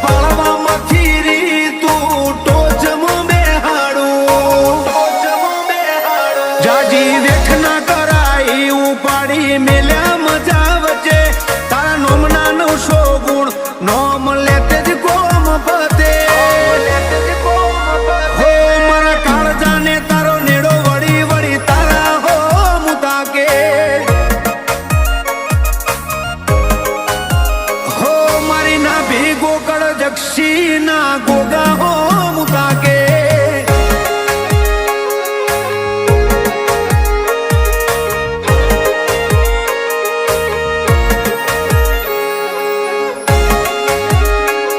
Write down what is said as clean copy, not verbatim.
પાળવામાં રી તું ટોચમાં બેહાડું જાજી વેઠ ના કરાઈ ઉપાડી મેલ્યા મજા વચ્ચે તારા નોમના 900 ગુણ નોમ લેતે જ કોમ પતે હો મારા કાળજાને તારો નેડો વળી વળી તારા હો મુતા કે હો મારી ના ભેગો કળ જક્ષી ના ગોગા હો